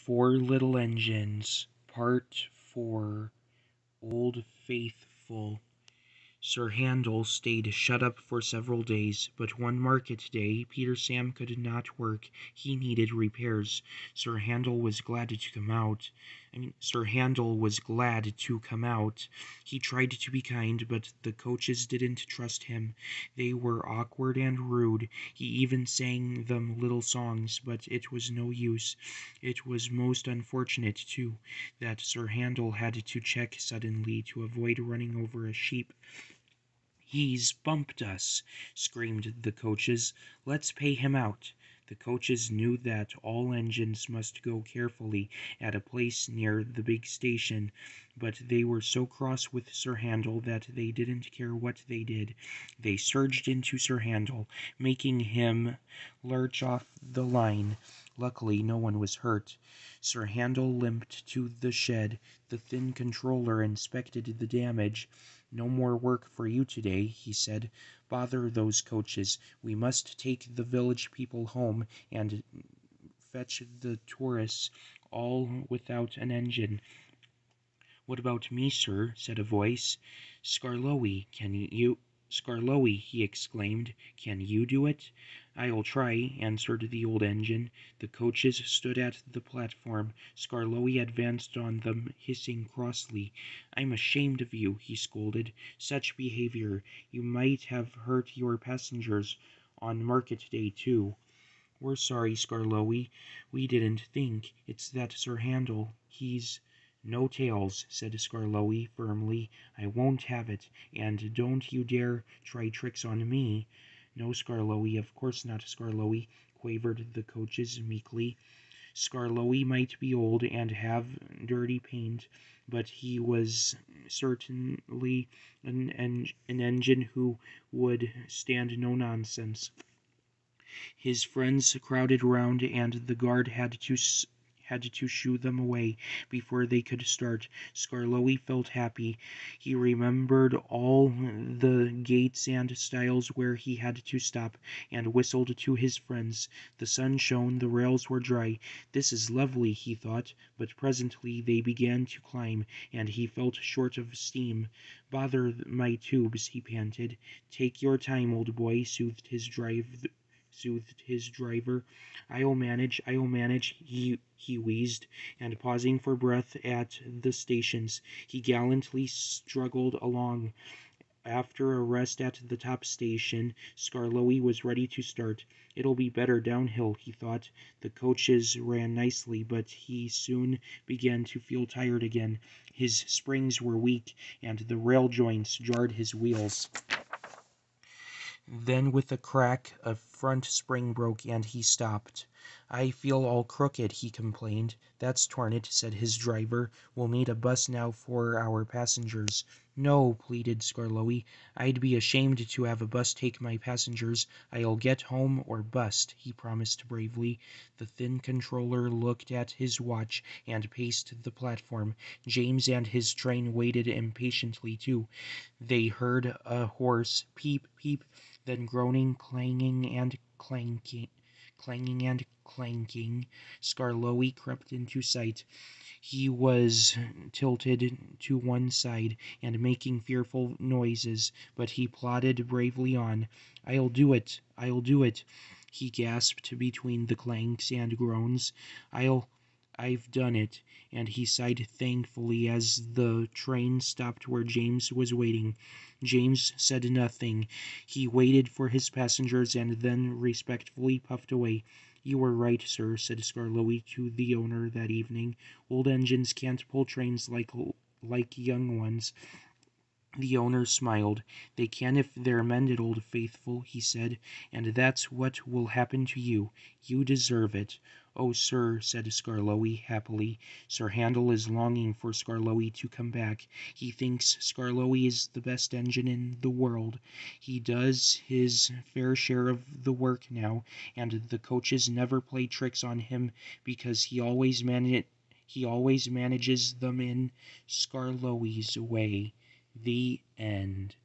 Four Little Engines, Part 4, Old Faithful. Sir Handel stayed shut up for several days, but one market day Peter Sam could not work. He needed repairs. Sir Handel was glad to come out. He tried to be kind, but the coaches didn't trust him. They were awkward and rude. He even sang them little songs, but it was no use. It was most unfortunate, too, that Sir Handel had to check suddenly to avoid running over a sheep. "He's bumped us!" screamed the coaches. "Let's pay him out." The coaches knew that all engines must go carefully at a place near the big station, but they were so cross with Sir Handel that they didn't care what they did. They surged into Sir Handel, making him lurch off the line. Luckily, no one was hurt. Sir Handel limped to the shed. The thin controller inspected the damage. "No more work for you today," he said. "Bother those coaches. We must take the village people home and fetch the tourists, all without an engine." "What about me, sir?" said a voice. "Skarloey, Skarloey," he exclaimed, "can you do it?" "I'll try," answered the old engine. The coaches stood at the platform. Skarloey advanced on them, hissing crossly. "I'm ashamed of you," he scolded. "Such behavior! You might have hurt your passengers on market day, too." "We're sorry, Skarloey. We didn't think. It's that Sir Handel. He's—" "No tales," said Skarloey firmly. "I won't have it, and don't you dare try tricks on me." "No, Skarloey, of course not, Skarloey," quavered the coaches meekly. Skarloey might be old and have dirty paint, but he was certainly an engine who would stand no nonsense. His friends crowded round, and the guard had to shoo them away before they could start. Skarloey felt happy. He remembered all the gates and stiles where he had to stop, and whistled to his friends. The sun shone, the rails were dry. "This is lovely," he thought, but presently they began to climb, and he felt short of steam. "Bother my tubes," he panted. "Take your time, old boy," soothed his driver. I'll manage, he wheezed, and pausing for breath at the stations, he gallantly struggled along. After a rest at the top station, Skarloey was ready to start. "It'll be better downhill," he thought. The coaches ran nicely, but he soon began to feel tired again. His springs were weak, and the rail joints jarred his wheels. Then with a crack a front spring broke and he stopped. "I feel all crooked," he complained. "That's torn it," said his driver. "We'll need a bus now for our passengers." "No," pleaded Skarloey. "I'd be ashamed to have a bus take my passengers. I'll get home or bust," he promised bravely. The thin controller looked at his watch and paced the platform. James and his train waited impatiently too. They heard a hoarse peep, peep, then groaning, clanging and clanking. Skarloey crept into sight. He was tilted to one side and making fearful noises, but he plodded bravely on. I'll do it, he gasped between the clanks and groans. I've done it," and he sighed thankfully as the train stopped where James was waiting. James said nothing. He waited for his passengers and then respectfully puffed away. "You were right, sir," said Skarloey to the owner that evening. "Old engines can't pull trains like young ones." The owner smiled. "They can if they're mended, old faithful," he said, "and that's what will happen to you. You deserve it." "Oh, sir," said Skarloey happily. Sir Handel is longing for Skarloey to come back. He thinks Skarloey is the best engine in the world. He does his fair share of the work now, and the coaches never play tricks on him because he always manages them in Skarloey's way. The end.